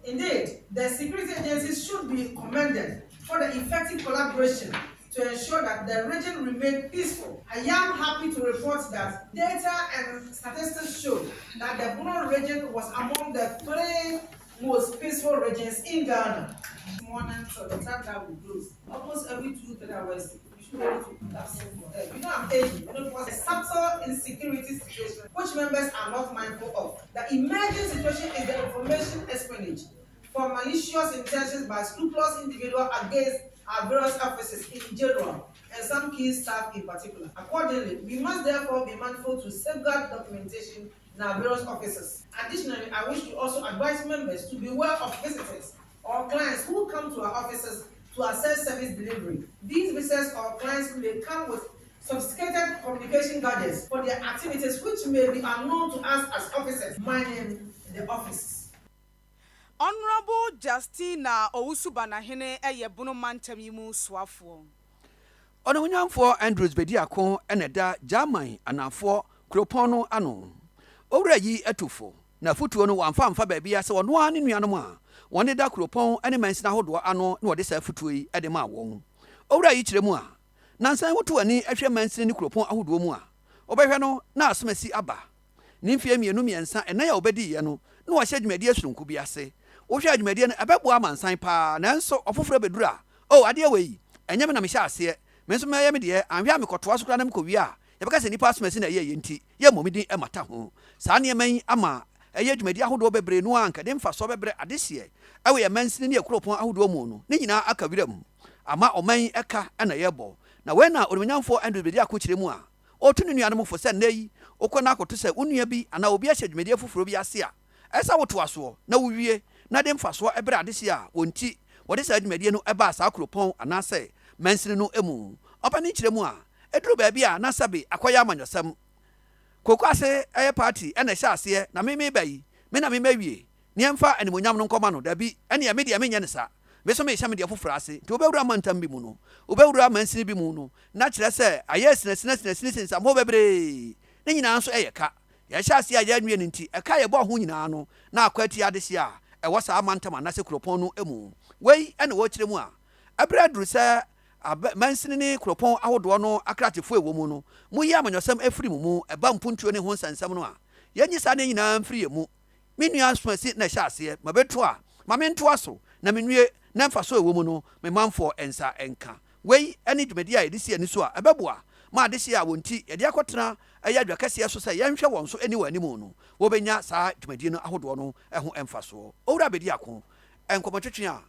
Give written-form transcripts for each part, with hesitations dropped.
Indeed, the security agencies should be commended for the effective collaboration to ensure that the region remains peaceful. I am happy to report that data and statistics show that the Bono region was among the three most peaceful regions in Ghana. This morning, so the time that we close, almost every 2 3 hours, we should be able to have some for help. I'm aging, it was a subtle insecurity situation which members are not mindful of. The emerging situation is the information espionage for malicious intentions by scrupulous individuals against our various officers in general and some key staff in particular. Accordingly, we must therefore be mindful to safeguard documentation in our various offices. Additionally, I wish to also advise members to beware of visitors or clients who come to our offices to assess service delivery. These visitors or clients may come with sophisticated communication gadgets for their activities which may be unknown to us as officers manning the office. Honorable Justina Owusubanahene Eyebono Mantamimu Swafo. Ono nyamfo Andrews Bediako eneda German anafo kropono ano. Owura yi etufo na futuo no wamfa mfa ba bia se wono ani nuanom a wone da kropon ene mansina hodo ano na wode sa futuo yi ede ma won. Owura yi kiremu a nansan woto ani ahwe mansina ni kropon ahodo mu a obehwe no na asomasi aba. Ni mfie mienu miensa ena ya obedi ye no na wo hye dwumadi asurunku bi ase. Wo hwe dwumadi no ebebo amansan pa nanso ofoforo bedura o ade aweyi enyem na me hye ase me nso me de anhwe amekotoa so kra na mkowi a yebeka se nipa asomasi na ye nti ye momidi emata ho saa ne man ama eye dwumadi ahodo bebre no anka de mfa so bebre adehye ewe ye mansini ne ekropon ahodo mu no ne nyina aka wiram ama oman eka na yebo na we na orumnyamfo ando bedi akokire mu a otu ne nuanom fo se nayi okona akoto se unua bi ana obi ahye dwumadi afufuro bi ase a esa woto aso na wuwie na de mfa so ebre adehye a wonti wode sa dwumadi no eba sa akropon anase mansini no emu opani kiremu a eduru ba bia na sabe akoya amanyosam kokwase eye party ena hye ase na me bayi me na me mawie ne mfa animonyam no nkoma no da bi ene ya me de amenye ne sa me so me hye me de afufura ase ti obewura mantam bi mu no obewura mansini bi mu no na kire se aye sina mo bebre ne nyina nso eye ka ya hye ase ya nwie ne nti eka ye bo ho nyina no na akwati adehye a ewo sa amantam na se kropon no emu wei ene wo kiremu a abraduru se mansini ni kropon ahodo no akratefo ewo mu no muyi amanyosam afiri mu eba mpuntuo ne ho sansam no a yenyi sa ne nyina mfiri mu menua asomasi na hye ase mabeto a mamento aso na menwie na mfa so ewo mu no me manfo ensa enka wei ene dwumadi a yedisi ani so a ebeboa ma adehye a wonti yede akotena eya dwakase so se yenhwe won so eni wani mu no wo benya saa dwumadi no ahodo no eho emfa so owura bedi ako enkomotwetwe a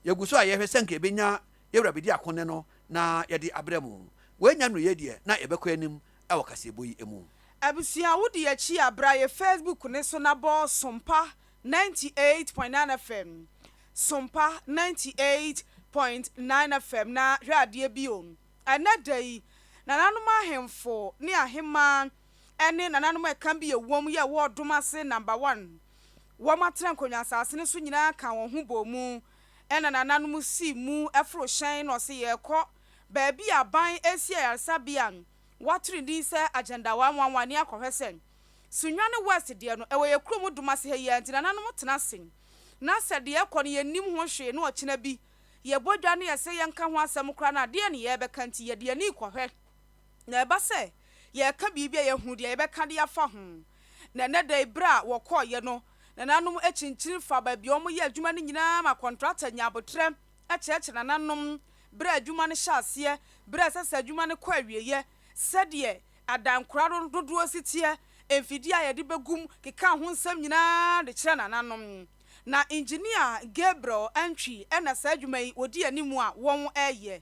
yeguso a yehwe senke benya yewura bedi akone no na yede abremu wenya no yedie na yebekọ anim e wakase boyi emu Abusia wodi ya chi abra ye Facebook ne so na bo Sompa 98.9 FM. Sompa 98.9 FM na hwade biom. Anadai nananom ahemfo ne ahema ene nananom ekan bi ewom ye wo domase number 1. Wo matran konwa asase ne so nyina kan wo ho bomu. Ena nananom si mu efro hyen no se ye kọ baabi aban esia yarsabian watri di se agenda 111 ne akohwesen sunwane west de no ewe ye krom domase he ye ntina nananom tena sen na se de ekọ ne yenim ho hwe ne okina bi ye bodwa ne ye se ye nka ho asem kra na de ne ye beka nti ye de ni kohwe na eba se ye ka bibia ye hu de ye beka de afa ho na ne de bra wo kọ ye no nananom echinchiri fa ba bi omo ye adwuma ne nyina ma contractor nyabotre echeche nananom bra adwuma ne hyase bra sasa adwuma ne kwa wieye sede adankora dodo sitie emfidi a ye de begum keka ho nsam nyina de kire nananom na engineer Gabriel Antwi ena sa adwuma yi odi animu a won eye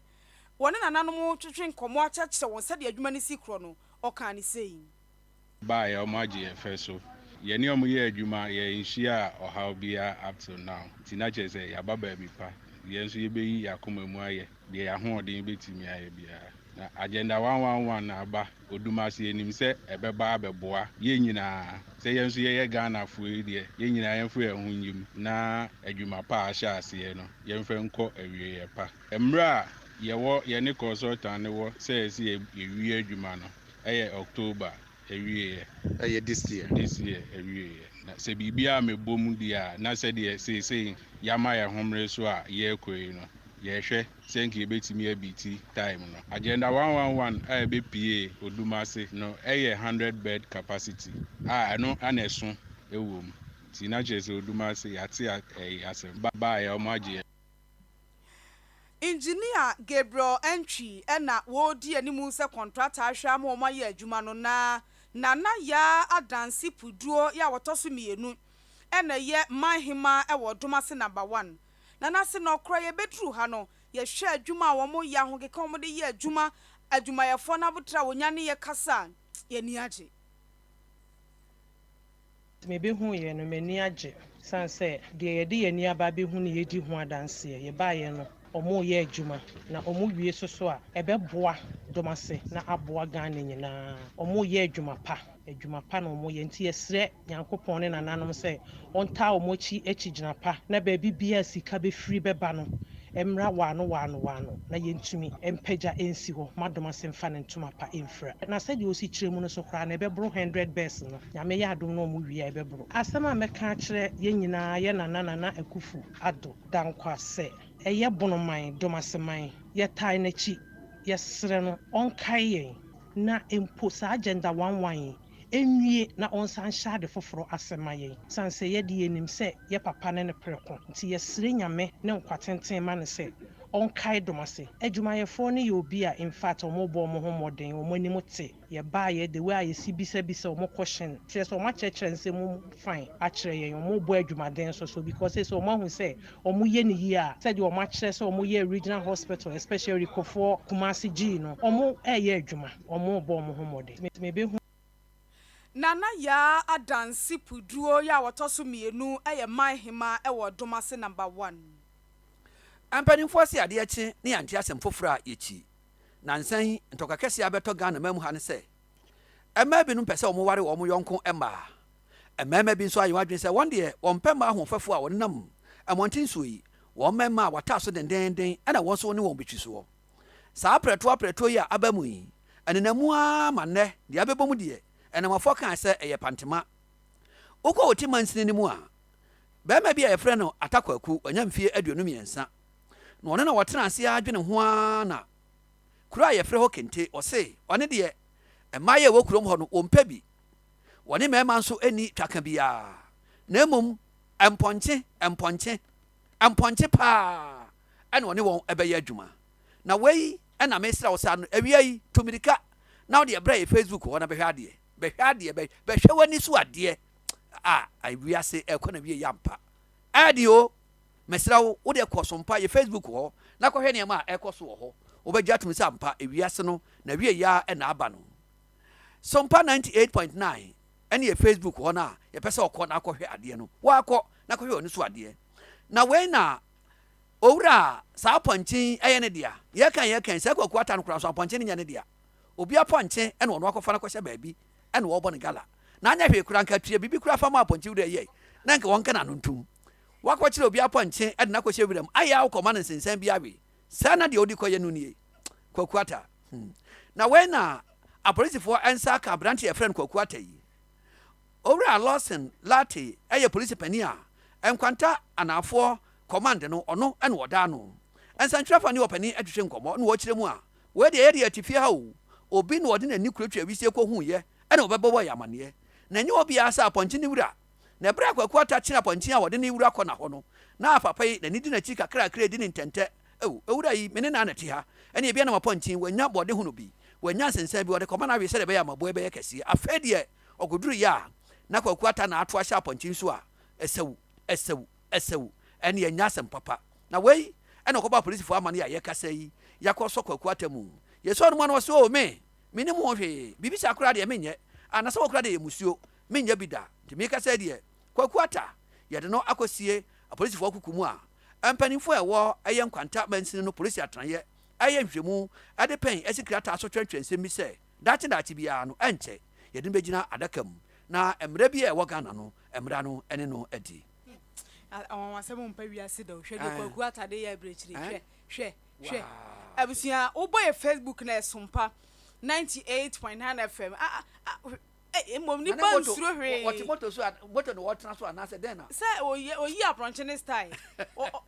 wona nananom twetwe nkomo akyekyere won sede adwuma ne sikro no oka ne sei ba ya omaji efeso yeni omu ye adwuma ye nhia ohaw bia up till now tinache say ya baba bi pa ye nso ye beyi yakoma mu aye de ya ho odin betimi aye bia na agenda 111 na aba odumase enim se ebeba abeboa ye nyina se ye nso ye Ghana fuo de ye nyina ye mfo ye ho nyim na adwuma pa ahya ase no ye mfa nko awie ye pa emra ye wo ye ne consultant ne wo se ye wie adwuma no eye October awie ye this year awie ye na sɛ biribiara mebɔ mu di a na sɛdeɛ seesei yɛama yɛ homere so a yɛrekɔ yi no yɛhwɛ sɛ nka yɛbɛtumi abiti time no agenda 111 a yɛbɛpie odum ase no ɛyɛ 100 bed capacity a ɛno ana ɛso ɛwɔ mu nti na kyerɛ sɛ odum ase yɛate asɛm baa yɛ ɔmo agye engineer Gabriel Entry na wodi animu se contractor ahwa ma omo ye adwuma no na ya adansi puduo ya wotoso mienu na ye manhima e wodomase number 1 na se no kro ye bedru ha no ye hwe adwuma a womo ya ho keka womo de ye adwuma ye fo na botra wonya ne ye kasa ye ni age mebe hu ye no mani age san se de ye de ye ni aba be hu ne ye di hu adanse ye ba ye no omo ye adwuma na omo wie soso a ebeboa domase na aboa Ghana nyina omo ye adwuma pa na omo ye nti yesre Nyankopon ne nananom se onta omo chi gyina pa na ba bibia sika be free beba no emra wano na yentumi empagya ensi ho madomase mfa ne ntoma pa emfra na se de osi kyeremu no so kra na ebebro 100 bes no nyame ye adom na omo wie ebebro asema meka kyerɛ ye nyina ye nana akufu ado dankwa se eye bonoman domaseman ye tai na chi ye sere no onkai yen na empo sa agenda 11 enwie na onsan hyade foforo asema yen sanse ye de enim se ye papa ne ne preko nti ye sere nyame ne nkwatenten ma ne se onkai domase adwumayefo ne ye obi a in fact omobo omo ho moden omo anim te ye ba ye the way ye sibisa omo question say so much nse mu fine akere ye omo bo adwumaden so because say so omo hu say omo ye ne yi a say de omo akere say omo ye regional hospital especially Kofo Kumasi G no omo ye adwuma omo bo omo ho moden me nana ya adansi puduo ya wotoso mienu eye manhima e wodomase number 1 ampanimfo se ade akye ne yante asɛm foforo a yɛkyi nansan ntoka kɛse abɛtɔ Ghana mamu ha ne sɛ ɛma bi no pɛ sɛ ɔmo ware ɔmo yɔnko ɛma ɛma bi nso ayɛ wadwen sɛ wɔn deɛ wɔn pɛ ma ahofɛfo a wɔn nam ɛmɔnten so yi wɔn mɛma a wɔtaa so dendenden ɛna wɔn so ne wɔn betwi so saa aprɛto yi a aba mu yi ɛnenamu ama nnɛ deɛ abɛbɔ mu deɛ ɛnamafo kan sɛ ɛyɛ pantema wokɔ wɔti mansini no mu a bɛrima bi a yɛfrɛ no atakwaku ɔnya mfie 23 na ɔne na wɔtena ase adwene ho a na kuro a yɛfrɛ hɔ kente ɔse ɔne deɛ ɛma yɛ wɔ kurom hɔ no ɔmpɛ bi wɔne mmarima nso ani twaka biara na mmom mpɔnkye paa ɛna ɔne wɔn ɛbɛyɛ adwuma na wei ɛna mesrɛ wo saa no awia yi tomirika na wode ɛbrɛ yɛ Facebook hɔ na bɛhwɛ bɛhwɛ w'ani so adeɛ a awiase ɛkɔ na wie yampa adi o mesrɛ wo wode kɔ Sompa yɛ Facebook hɔ na kɔhwɛ nneɛma a ɛkɔ so wɔ hɔ wobɛgya tumi sɛ ampa awiase no na wie ya ɛna aba no Sompa 98.9 ɛne yɛ Facebook hɔ no a yɛpɛ sɛ ɔkɔ na akɔhwɛ adeɛ no wakɔ na kɔhwɛ ɔne so adeɛ na wei na owura saa pɔnkyen ɛyɛ ne dea yɛkan sɛ kɔkɔ ata no kora so pɔnkyen ne nyɛ ne dea obi apɔnkyen ɛna ɔno akɔfa no kɔhyɛ baabi ɛna wɔbɔ ne gala na anya hwɛ kura nka tua bibi kura fa ma apɔnkyen wura yɛ na nka wɔn kana no ntum wakɔkyerɛ obi apɔnkyen ɛde na kɔhyɛ wura mu ayɛ akɔma no nsensan bi awe saa na deɛ odi kɔyɛ no nie kɔkɔ ata na wei na apolisifoɔ ɛnsa ka aberante yɛfrɛ no kɔkɔ ata yi owura Lawson Late ɛyɛ polisi pani a ɛnkwanta anaafoɔ command no ɔno ɛna wɔda no ɛnsantwerɛfa ne ɔpani atwitwe nkɔmmɔ na wɔkyerɛ mu a wei deɛ yɛde atifie ha o obi na ɔde n'ani kuratwa wisie kɔhuuyɛ ɛna ɔbɛbɔ yɛ amaneɛ na nyɛ obiara sɛ apɔnkye ne wura na ɛberɛ a Kwaku Ata kyerɛ apɔnkye a wɔde ne wura kɔ na hɔ no na papa yi n'ani di n'akyi kakrakra di ne ntɛntɛ ewura yi mene na te ha ɛne ebia na apɔnkye wanya bɔde ho no bi wanya nsensan bi wɔde kɔma na awie sɛ de bɛyɛ amaboa bɛyɛ kɛseɛ afei deɛ ɔgoduru yɛ a na Kwaku Ata na ato ahyɛ apɔnkye so a ɛsɛw ɛne yɛnya asɛm papa na wei ɛna ɔkɔba polisifoɔ ama no yɛ yɛkasa yi yakɔ sɔ Kwaku Ata mu yɛsɔ no mu no wɔsɛ o menim ho hwee biribi sa koraa deɛ menyɛ anasɛ wɔ koraa deɛ yɛ musuo menyɛ bi da nti mekasa deɛ Kwaku Ata yɛde no akɔsie apolisifoɔ kuku mu a mpanimfoɔ ɛwɔ ɛyɛ nkwanta mansini no polisi atenayɛ ɛyɛ nhwɛmu ɛde pɛn ɛsi krata so twɛntwɛnsɛm bi sɛ daakye biara no ɛnkyɛ yɛde no bɛgyina adaka mu na mmerɛ bi a ɛwɔ Ghana no mmara no ɛne no adi awasɛm mpa wiase da hwɛ de Kwaku Ata de yɛ abrɛkyiri hwɛ abusua wobɔ yɛ Facebook na Sompa 98.9 FM mom ni ba nsuro hwe what moto so moto no what transfer na say den na say oyi apronche ne style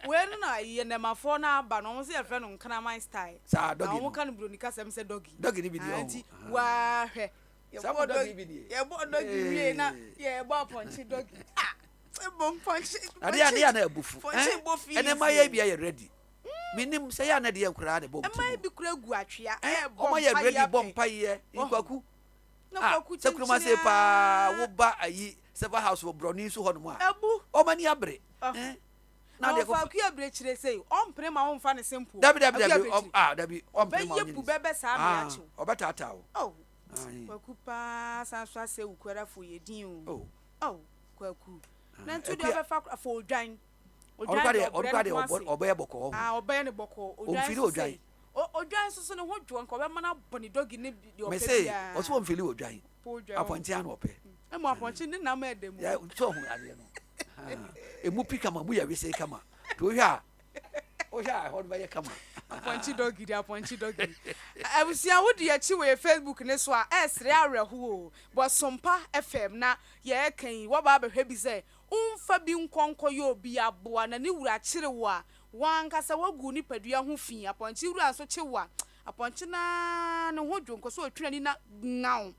we no na ye nemafo na aba no say efre no nkana man style sa doggy na mo kan bro ni kasem say doggy ni bi di anti wa hwe some doggy bi di ye bo doggy wie na ye bo apronche doggy bom punch ade na abufu ene ma ye bia ye ready minim say ya na de yakura de bom ma bi kura gu atwea o ma ye ready bom paye ikwaku se kuruma se pa wo ba ayi seven house wo broni so hono a o mani abre na de fa ku abre chire sei o mpre ma wo mfa ne simple dabi dabi o mpre ma ye bu bebe sa me achi o beta ata o kwaku pa san so ase ukwara fo ye din o kwaku na ntu de obefa fo odwan obe boko obe ne boko odwan odwan so ne ho dwo nko be mana boni dogi ne bi me say o so mfili odwan aponti an ope mo aponti ni na ma edemu ya so hu ade no emu pika ma mu ya we say kama to hwa o hwa ho be kama aponti dogi abusia wodi ya chi we Facebook ne so a esre areho bo Sompa FM na ye kan wo ba hwe bi say umfa bi nkonko yo bi aboa na ne wura kire wo a wankasa wagu ni padua ho fi aponchi wura so chewa aponchi na ne ho dwonko so otwani na ngawo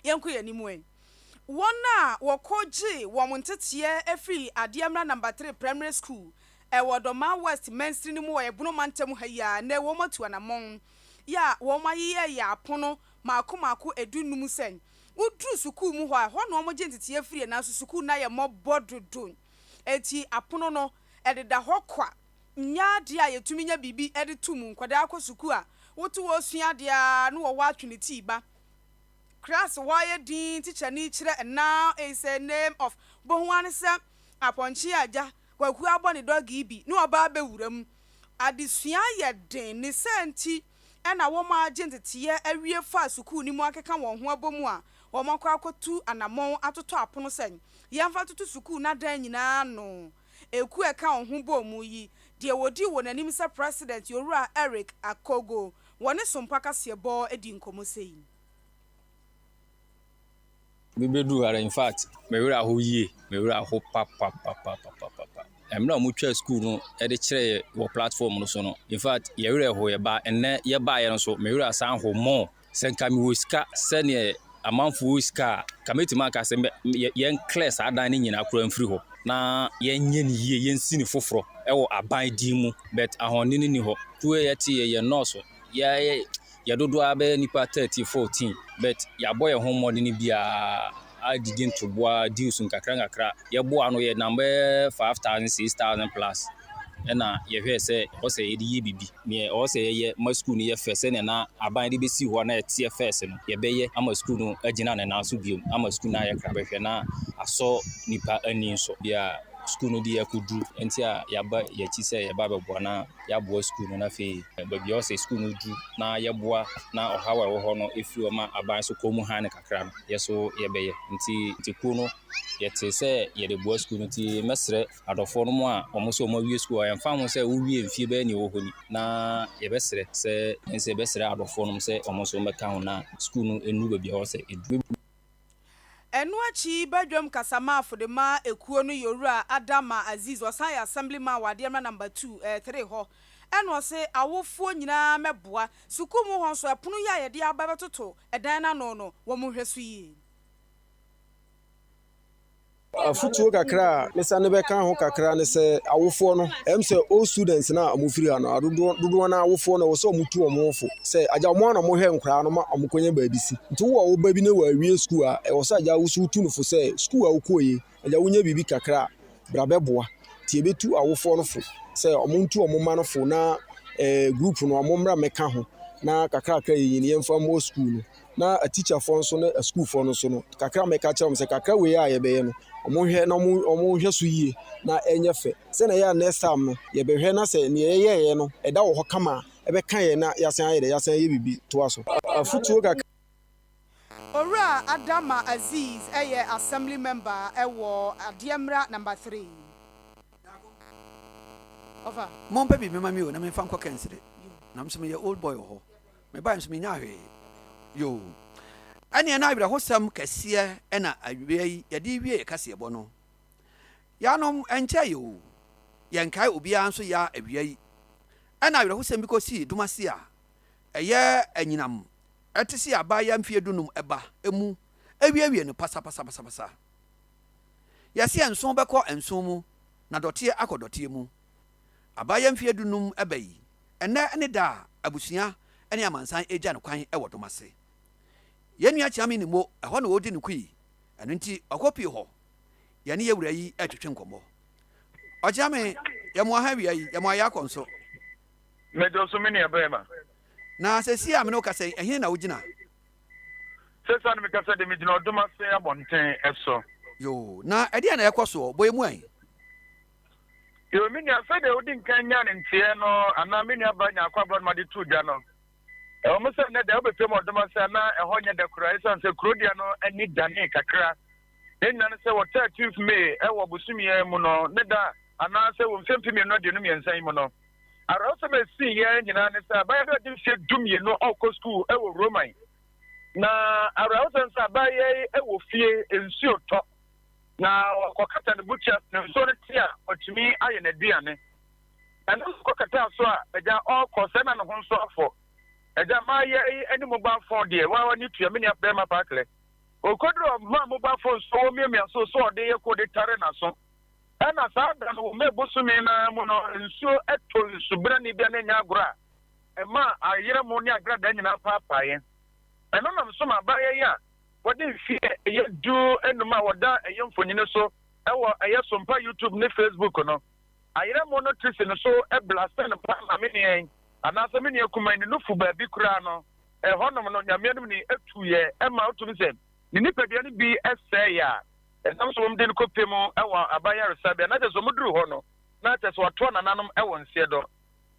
yenko yanimu en wona wokoji wo montetie afri adiamra number 3 primary school Wodoma West mainstream mu wa ebunu mantem ha ya na wo matu anamon ya wo maye ya apono maako edunum sen udru suku mu ho a ho no mo gentiti afri na suku na ye mobododon eti apono no ededa hokwa nya de a yetumi nya bibi ede tum nkwada akosuku a wotu wo sua de a no wo atwene ti ba class why din teacher ni kire now is a name of bohwan se aponchi aja kwaku abone dogi bi no oba be wuram adesua ye den ni senti na wo ma agentete awie fa suku ni mu akeka won ho abomu a wo makwa akotu anamon atoto apono sen yemfa toto suku na dan nyina no eku eka won ho bomu yi de wodi wo nanim se president Yorua Eric Akogo woni Sompa kase bo edi nkomo sei Bibedu are in fact me wura ho yie me wura ho papa emra mu twa school no e de kire wo platform no so no in fact ye wura ho ye ba enne ye ba ye no so me wura san ho mo senka mi wo ska sene amanfo wo ska kameti maka se ye class adan ni nyina kura mfiri ho na ye nye ni yie ye nsi ni foforo e wo aban di mu but ahonne ni ho tuwe ye tie ye nurse ya dodo abe nipa 30 14 but ya boy ho modern bia adidin to boa deals nkakra ya boa no ye number 5000 6000 plus na ye hwe se o se ye di bibi me o se ye ma school ni ye fese na aban de besi ho na tie fese no ye beye ama school no agina na so biom ama school na ye kra behwe na aso nipa ani so bia school no di yakudu enti a yaba yachi se yaba beboa na yabo school no na fe baby o se school no du na yeboa na ohawa wo ho no efiri o ma aban so komu ha ne kakra no yeso yebeye enti ku no yete se yede boa school no ti mesre adofo no mu a omo so omo wie school a yemfa mo se wo wie mfie ba ni wo ho ni na yebesre se ense besre adofo no se omo so meka ho na school no enu baby o se edu enu achi badwam kasamafo de ma ekuo no Yorua Adama Aziz Osai assemblyman wade ma number 2 3 ho eno se awofo nyina meboa suku mu ho so epono ya ye de aba betoto edan na no wo mu hweso yi afutuo kakra mesa ne beka ho kakra ne se awofo no se all students na amufiri ano dodo na awofo no wo so mutu omofo se aja mo na mo hwe nkra no ma amokonye baabisi nti wo ba bi ne wa wie school a wo sa aja wo su tu no fo se school a wo koye aja wonya bibi kakra bra beboa ti ebetu awofo no fo se omuntu omoma no fo na group no amomra meka ho na kakra yi ne yemfa mo school no na a teacher for so na a school for no so no kakra meka cha se kakra we ya ye be ye no omonhwe na omonhwe so yie na enye fe se na ya next time no ye behwe na se ne ye no eda wo ho kama e be kan ye na yasan ye bibi to aso afutuo kakra Ora Adama Aziz eye assembly member ewo Adiemra number 3 over mon baby me mami o na me fa nkwa kensire na mso me ye old boy ho me ba mso me nya hwe yo ane na awira hosam kɛseɛ ɛna awia yi yɛde wie kaseɛ bɔ no yanom ɛnkyɛ yo yɛnkae obiara nso ya awia yi ɛna awira hosam bi kɔsi dumase a ɛyɛ anyinam ɛte si aba ya mfie dunum ɛba emu awiewie no pasapasapasa yɛse nson bɛkɔ nson mu na dɔteɛ akɔ dɔteɛ mu aba ya mfie dunum ɛba yi ɛnɛ ne da abusua ɛne amansan egya no kwan ɛwɔ dumase yɛnua kyame ne mo ɛhɔ na wodi ne kui ɛno nti ɔkɔpie hɔ yɛne yɛwura yi ɛtwetwe nkɔmmɔ ɔkyame yɛmoa ha wia yi yɛmoa yɛ akɔ nso Mejo so many abema. na sɛsi a me ne woka sɛ ɛhene na wogyina Sesa me kasa de me gyina odoma se abonten eso. yo na ɛdeɛ na ɛkɔ soɔ bɔyɛ mu an Yo me nya se de odi nkan nya ne ntie no ana me nya ba nya akwa bro ma de tu dwa no. E o mo se ne de obepem odoma se na ɛhɔ nya de kura isa se kurodia no ani dane kakra. Enna ne se wota 12 May e wo busumie mu no ne da ana se wo mfempim no de no miensan mu no. Ara o se me si ye nyina ne se ba ya de se dumie no okɔ school e wo Roman. Na ara o se nsa ba ye e wo fie ensuo tɔ. Na wakɔkata ne butcher ne nso ne tia ɔtumi ayɛ n'aduane ɛno nso kɔkata so a agya ɔkɔ sɛ na ne ho nso afɔ agya ma yɛ ɛne mobile phone deɛ wa ne tua me ne bɛrima paakle okoduro ma mobile phone so wɔ miamia so ɔde yɛ kɔ de tare na so ɛna saa da no wɔ mɛbosome na mu no nsuo ɛtɔ nsubra ne bia ne nya agorɔ a ɛma ayerɛ mu ne agrada nyinaa paapaeɛ ɛno nam so ma abayɛ yi a wɔde mfie ɛyɛ du enum a wɔda ɛyɛ mfonyini so ɛwɔ ɛyɛ Sompa YouTube ne Facebook no ayerɛ mu no trisi no so ɛblase no pa na me ne anaasɛ me ne kuma ne nufu baabi kura no ɛhɔnom no nyameanom ne etu yɛ ɛma otum sɛ ne nipadua no bi ɛsɛe ya ɛnam so wɔm de no kɔpɛ mu ɛwɔ abayɛ resabea na kyɛ sɛ ɔmoduru hɔ no na kyɛ sɛ wɔtoɔ nananom ɛwɔ nseɛ dɔ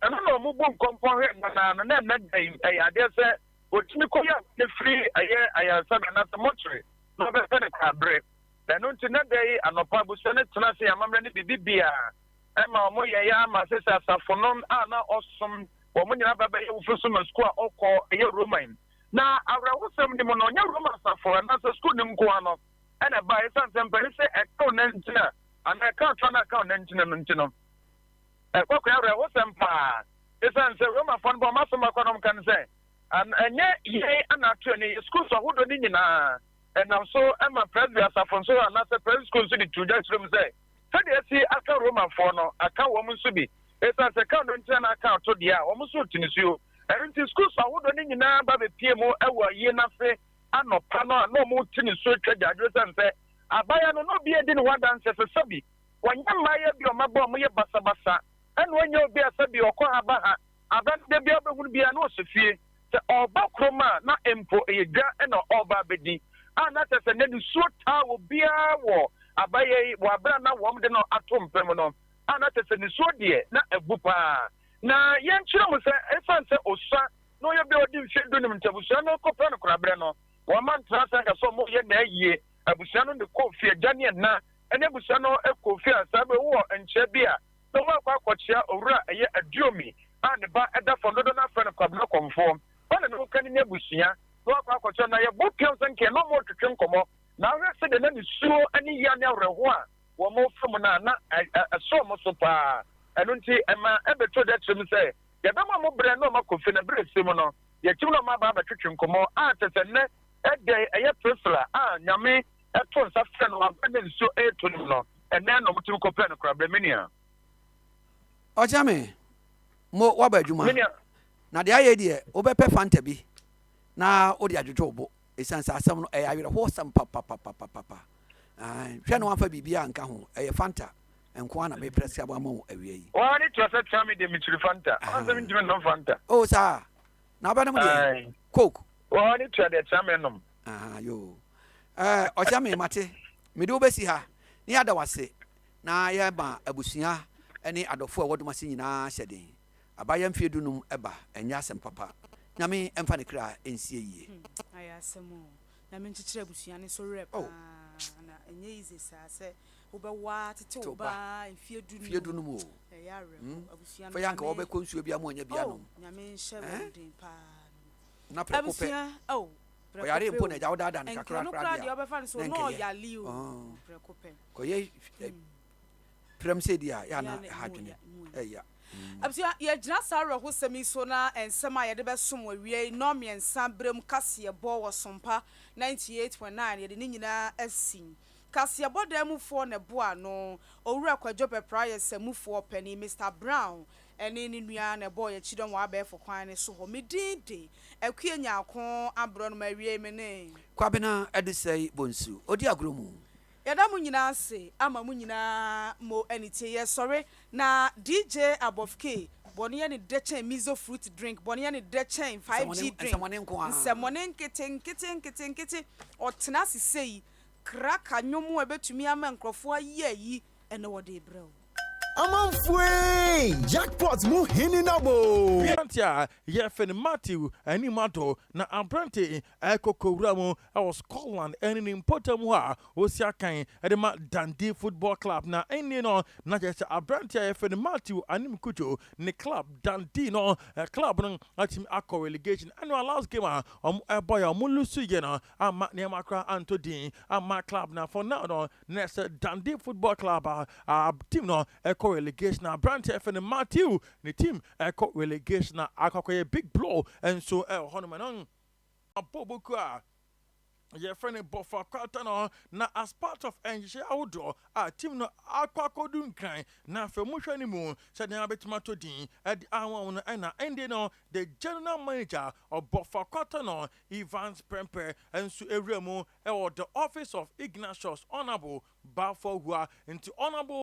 ɛno na ɔmo bɔ nkɔmpɔ hwɛ nanaa no na ɛnɛ da ɛyɛ adeɛ sɛ otimi koya ne free ayasa na na motre no be fe ne kabre na no nti na dai anopa bu se ne tena se amamre ne bibibia e ma mo ye ya ma se safonom a na osom wo mo nyina baba ye wo so ma school okọ ye Roman na awra wosem ni mo no nya Roman safo na se school nim ko ano e na ba ye san sempere se account na ntina ana account na account na ntina no ntino e kwakọ awra wosem pa e san se Roman fon bo ma so ma konom kan se and ye anato ne schools ahodo ni nyina enam so ema presbyterian asafo so na se presbyterian schools ni tuja srum say so de si aka Roman for no aka wo mu so bi esa se ka no ntia na aka to dia wo mu so tini so enti schools ahodo ni nyina ba be pie mu ewo ye na fe anopa no na mu tini so twaja adwo se abaya no no bi edi ni wadan se sabi wanya maye bi o mabo mo ye basabasa eno anya obi asabi okọ aba ha aban de bi obehunu bia na osofie ọba kroma na empo eyedwa na ọba bedi ana tese ne du suota wo bia wo abaye wo abra na wo de no atom pem no ana tese ne suo de na ebupa na yen kyerɛ mo sɛ efan sɛ osa no ye bi odi mfie do nim ntabusa no kopra no korabre no wo man trasa ka so mo ye na ayie abusa no de kofie gane na ene abusa no ekofie asabe wo enche bia no wa akɔkyea owura eye aduomi ane ba ɛda fo no do na fɛ no kwabna komfo wala no kan ne busia no akɔkyea na ye bopiam sanke no mo twetwe nkomo na ahwɛ sɛ de na ne suo ani ya ne awreho a wo mo fam na so mo so pa ɛno nti ɛma ɛbeto de kyerem sɛ yɛbɛma mo brɛ no makofi na brɛ sim no yɛkyim no ma ba twetwe nkomo a tese ne ɛde ɛyɛ presla a nyame ɛto nsa fɛ no aba ne nsuo ɛto no ɛnɛ no mutum kɔpɛ no korabrɛ menia ɔkyame mo waba adwuma na de ayɛ deɛ wobɛpɛ fanta bi na wode adwodwo bo ɛsiane sɛ asɛm no ɛyɛ awerɛhoɔ sɛm papapapapa hwɛ no wamfa biribia nka ho ɛyɛ fanta nko a na meprɛ sɛ abɔ ama wo awia yi wani to sɛ tame de metiri fanta asɛm ntimi nom fanta o saa na wobɛnom deɛ coke wani to de tame nom yo ɔkyame mate mede wobɛsi ha ne yɛada wase na yɛma abusua ne adɔfo a wɔdom ase nyinaa hyɛ den abaya mfie dunum ɛba ɛnyɛ asɛm papa nyame ɛmfa ne kra ɛnsie yie ayɛ asɛm o nyame nkyekyerɛ abusua ne so werɛ paa na ɛnyɛ easy saa sɛ wobɛwa tete wo ba mfie dunum o ɛyɛ awerɛ abusua fa yanka wɔbɛkɔ nsuo bia ma ɔnyɛ bia nom nyame nhyɛ wo den paa na prɛko pɛ abusua oyare mpo na jawo dada ne kakra no kra de obefa no so no yali o prekope koye prem se dia ya na hadwene eya absia ye gina sarro ho semi so na ensem a ye de besom awie no miensa brem kase bo wo Sompa 98.9 ye de ni nyina asin kase bo da mu fo ne bo ano owura kwadwo pepra ye samufo pani Mr Brown ene ni nua ne bo ye chidon wa be fo kwan ne so ho medide akue nyako abro no mawie me ne kwabena edisei bonsu odi agromu yada mu nyina ase ama mu nyina mo enitie ye sorry na DJ Abofke boni ye ni dechen mizo fruit drink boni ye ni dechen 5G drink nsemone nkete otena sisei kraka nyomu ebetumi ama nkrofo ayi ene wode brel Amanfwe jackpot mu hini nabo Antia ye fen Matthew ani mato na amprante ekokowura mu e Scotland eni important mu a osia kan e ma Dundee Football Club na eni no na je amprante ye fen Matthew anim kucho ne club Dundee no club no atim akọ relegation annual last game a boy omulusu ye no ama ne makra antodin ama club na for now no next Dundee Football Club team no relegation na Brant FN Matthew the team got relegation na akakoye big blow and so honoman aboboku your friend Boffa Quatano na as part of NG outdoor team no akwakodun kan na femusha ni mu said na betumato din at awon na ending no the general manager of Boffa Quatano Evans Prempe and so area mu the office of Ignatius Honorable Bafo into Honorable